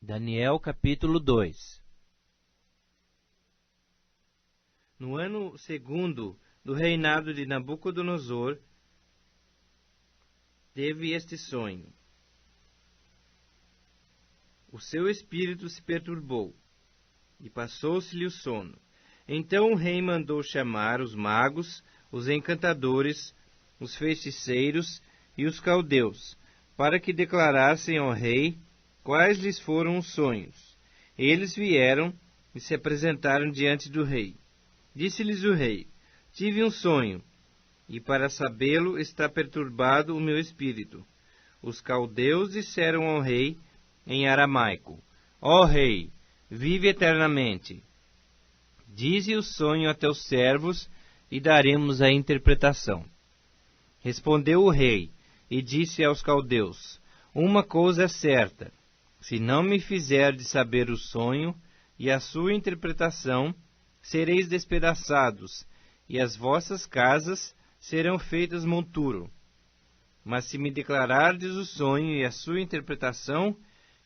Daniel capítulo 2. No ano segundo do reinado de Nabucodonosor, teve este sonho. O seu espírito se perturbou, e passou-se-lhe o sono. Então o rei mandou chamar os magos, os encantadores, os feiticeiros e os caldeus, para que declarassem ao rei quais lhes foram os sonhos. Eles vieram e se apresentaram diante do rei. Disse-lhes o rei: tive um sonho, e para sabê-lo está perturbado o meu espírito. Os caldeus disseram ao rei em aramaico: ó rei, vive eternamente. Dize o sonho a teus servos, e daremos a interpretação. Respondeu o rei, e disse aos caldeus: uma coisa é certa, se não me fizerdes saber o sonho e a sua interpretação, sereis despedaçados, e as vossas casas serão feitas monturo. Mas se me declarardes o sonho e a sua interpretação,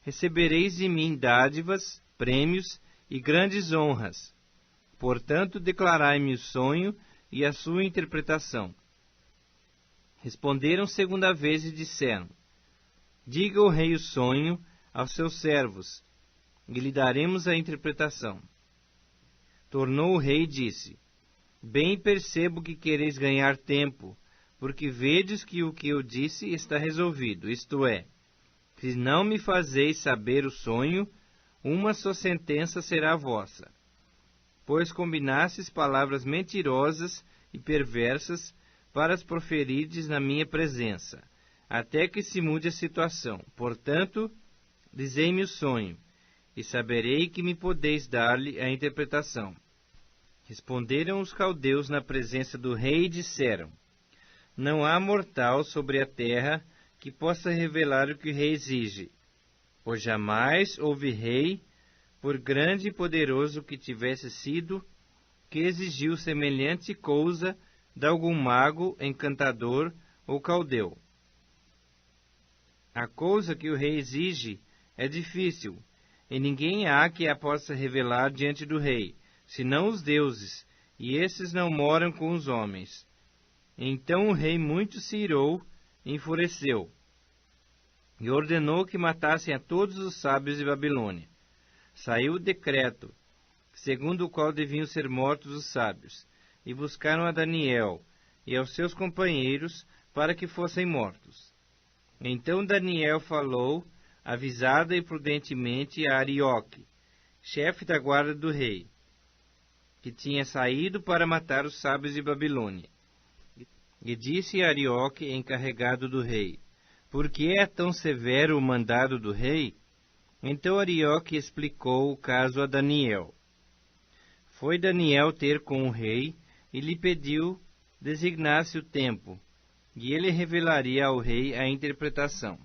recebereis de mim dádivas, prêmios e grandes honras. Portanto, declarai-me o sonho e a sua interpretação. Responderam segunda vez e disseram: diga o rei o sonho aos seus servos, e lhe daremos a interpretação. Tornou o rei e disse: bem percebo que quereis ganhar tempo, porque vedes que o que eu disse está resolvido, isto é, se não me fazeis saber o sonho, uma só sentença será vossa. Pois combinastes palavras mentirosas e perversas para as proferirdes na minha presença, até que se mude a situação. Portanto, dizei-me o sonho, e saberei que me podeis dar-lhe a interpretação. Responderam os caldeus na presença do rei e disseram: não há mortal sobre a terra que possa revelar o que o rei exige, pois jamais houve rei, por grande e poderoso que tivesse sido, que exigiu semelhante coisa de algum mago, encantador ou caldeu. A coisa que o rei exige é difícil, e ninguém há que a possa revelar diante do rei, senão os deuses, e esses não moram com os homens. Então o rei muito se irou e enfureceu, e ordenou que matassem a todos os sábios de Babilônia. Saiu o decreto, segundo o qual deviam ser mortos os sábios, e buscaram a Daniel e aos seus companheiros para que fossem mortos. Então Daniel falou, avisada e prudentemente, a Arioque, chefe da guarda do rei, que tinha saído para matar os sábios de Babilônia. E disse a Arioque, encarregado do rei: por que é tão severo o mandado do rei? Então Arioque explicou o caso a Daniel. Foi Daniel ter com o rei e lhe pediu designasse o tempo, e ele revelaria ao rei a interpretação.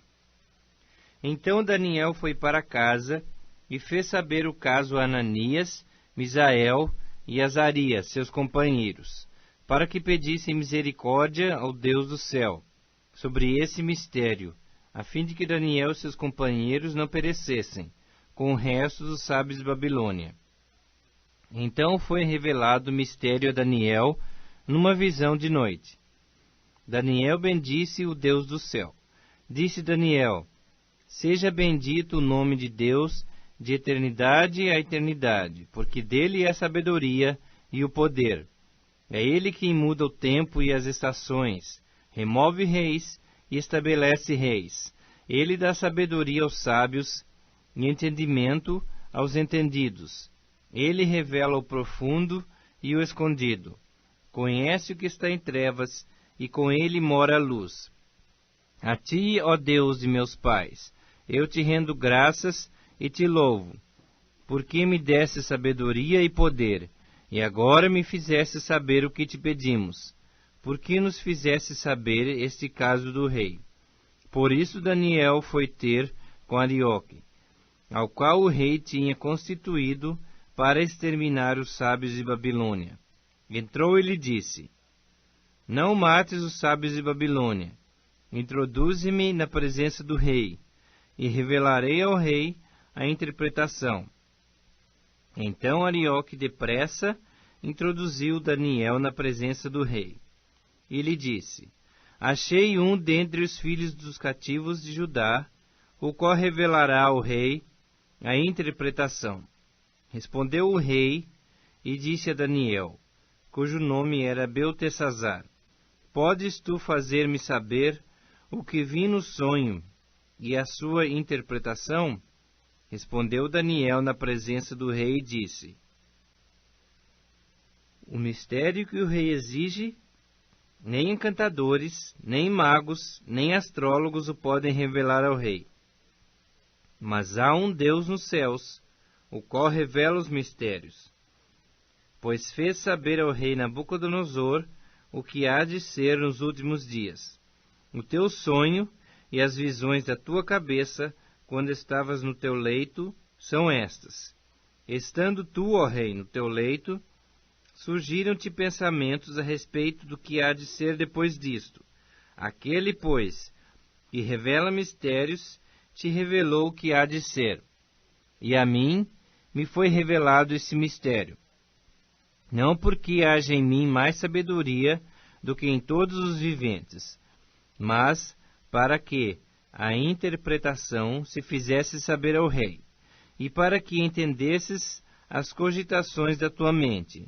Então Daniel foi para casa e fez saber o caso a Ananias, Misael e Azarias, seus companheiros, para que pedissem misericórdia ao Deus do céu sobre esse mistério, a fim de que Daniel e seus companheiros não perecessem, com o resto dos sábios de Babilônia. Então foi revelado o mistério a Daniel numa visão de noite. Daniel bendisse o Deus do céu. Disse Daniel: seja bendito o nome de Deus de eternidade a eternidade, porque dele é a sabedoria e o poder. É ele quem muda o tempo e as estações, remove reis e estabelece reis. Ele dá sabedoria aos sábios e entendimento aos entendidos. Ele revela o profundo e o escondido. Conhece o que está em trevas, e com ele mora a luz. A ti, ó Deus de meus pais, eu te rendo graças e te louvo, porque me deste sabedoria e poder, e agora me fizeste saber o que te pedimos. Porque nos fizeste saber este caso do rei. Por isso Daniel foi ter com Arioque, ao qual o rei tinha constituído para exterminar os sábios de Babilônia. Entrou e lhe disse: não mates os sábios de Babilônia. Introduze-me na presença do rei, e revelarei ao rei a interpretação. Então Arioque depressa introduziu Daniel na presença do rei. E lhe disse: Achei um dentre os filhos dos cativos de Judá, o qual revelará ao rei a interpretação. Respondeu o rei e disse a Daniel, cujo nome era Beltesazar: Podes tu fazer-me saber o que vi no sonho e a sua interpretação? Respondeu Daniel na presença do rei e disse: O mistério que o rei exige, nem encantadores, nem magos, nem astrólogos o podem revelar ao rei. Mas há um Deus nos céus, o qual revela os mistérios. Pois fez saber ao rei Nabucodonosor o que há de ser nos últimos dias. O teu sonho e as visões da tua cabeça, quando estavas no teu leito, são estas. Estando tu, ó rei, no teu leito, surgiram-te pensamentos a respeito do que há de ser depois disto. Aquele, pois, que revela mistérios, te revelou o que há de ser. E a mim me foi revelado esse mistério. Não porque haja em mim mais sabedoria do que em todos os viventes, mas para que a interpretação se fizesse saber ao rei, e para que entendesses as cogitações da tua mente.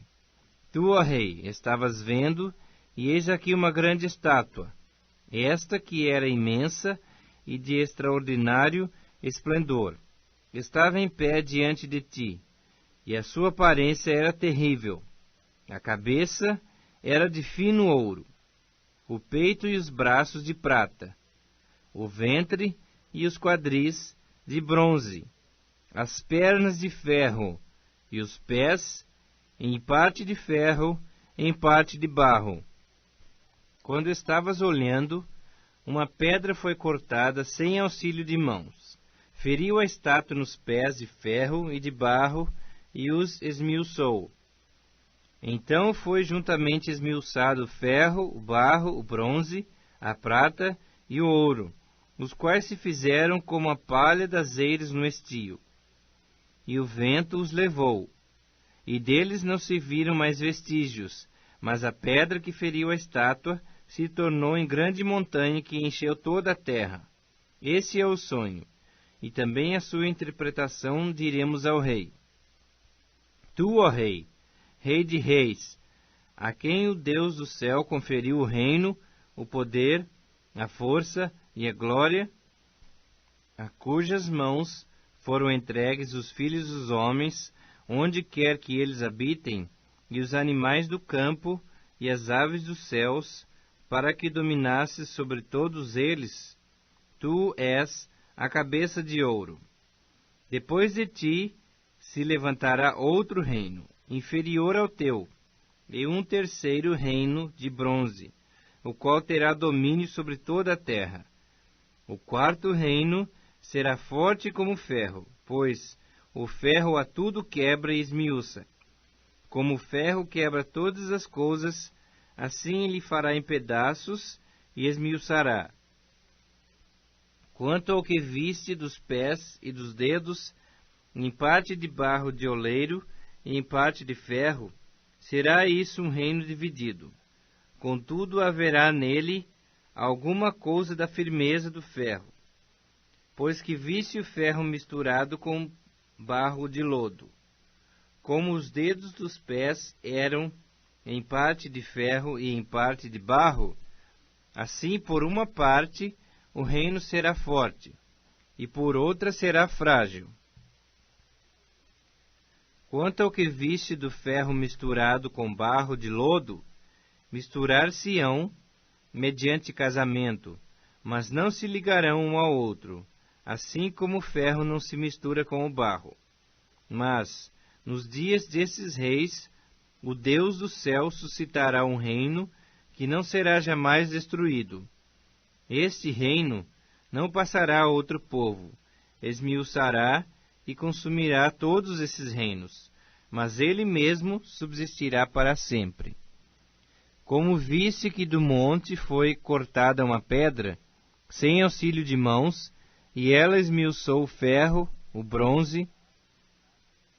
Tu, ó rei, estavas vendo, e eis aqui uma grande estátua, esta que era imensa e de extraordinário esplendor. Estava em pé diante de ti, e a sua aparência era terrível. A cabeça era de fino ouro, o peito e os braços de prata, o ventre e os quadris de bronze, as pernas de ferro e os pés em parte de ferro, em parte de barro. Quando estavas olhando, uma pedra foi cortada sem auxílio de mãos, feriu a estátua nos pés de ferro e de barro e os esmiuçou. Então foi juntamente esmiuçado o ferro, o barro, o bronze, a prata e o ouro, os quais se fizeram como a palha das eiras no estio. E o vento os levou, e deles não se viram mais vestígios, mas a pedra que feriu a estátua se tornou em grande montanha que encheu toda a terra. Esse é o sonho, e também a sua interpretação diremos ao rei. Tu, ó rei, Rei de reis, a quem o Deus do céu conferiu o reino, o poder, a força e a glória, a cujas mãos foram entregues os filhos dos homens, onde quer que eles habitem, e os animais do campo e as aves dos céus, para que dominasses sobre todos eles. Tu és a cabeça de ouro. Depois de ti se levantará outro reino, inferior ao teu, e um terceiro reino de bronze, o qual terá domínio sobre toda a terra. O quarto reino será forte como ferro, pois o ferro a tudo quebra e esmiuça. Como o ferro quebra todas as coisas, assim ele fará em pedaços e esmiuçará. Quanto ao que viste dos pés e dos dedos, em parte de barro de oleiro, e em parte de ferro, será isso um reino dividido. Contudo, haverá nele alguma coisa da firmeza do ferro, pois que viste o ferro misturado com barro de lodo. Como os dedos dos pés eram em parte de ferro e em parte de barro, assim por uma parte o reino será forte, e por outra será frágil. Quanto ao que viste do ferro misturado com barro de lodo, misturar-se-ão mediante casamento, mas não se ligarão um ao outro, assim como o ferro não se mistura com o barro. Mas, nos dias desses reis, o Deus do céu suscitará um reino que não será jamais destruído. Este reino não passará a outro povo, esmiuçará e consumirá todos esses reinos, mas ele mesmo subsistirá para sempre. Como viste que do monte foi cortada uma pedra, sem auxílio de mãos, e ela esmiuçou o ferro o bronze,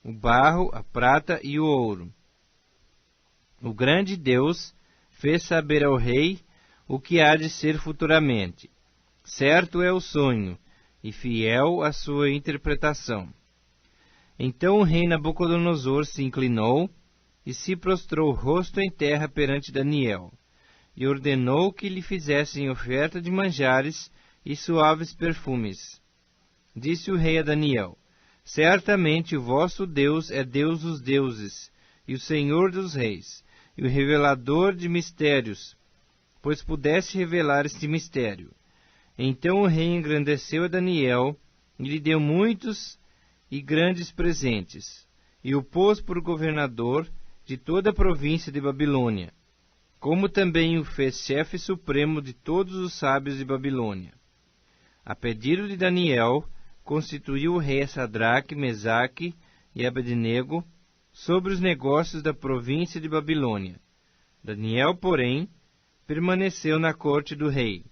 o barro, a prata e o ouro. O grande Deus fez saber ao rei o que há de ser futuramente. Certo é o sonho, e fiel a sua interpretação. Então o rei Nabucodonosor se inclinou e se prostrou rosto em terra perante Daniel, e ordenou que lhe fizessem oferta de manjares e suaves perfumes. Disse o rei a Daniel: Certamente o vosso Deus é Deus dos deuses, e o Senhor dos reis, e o revelador de mistérios, pois pudesse revelar este mistério. Então o rei engrandeceu a Daniel, e lhe deu muitos e grandes presentes, e o pôs por governador de toda a província de Babilônia, como também o fez chefe supremo de todos os sábios de Babilônia. A pedido de Daniel, constituiu o rei Sadraque, Mesaque e Abednego sobre os negócios da província de Babilônia. Daniel, porém, permaneceu na corte do rei.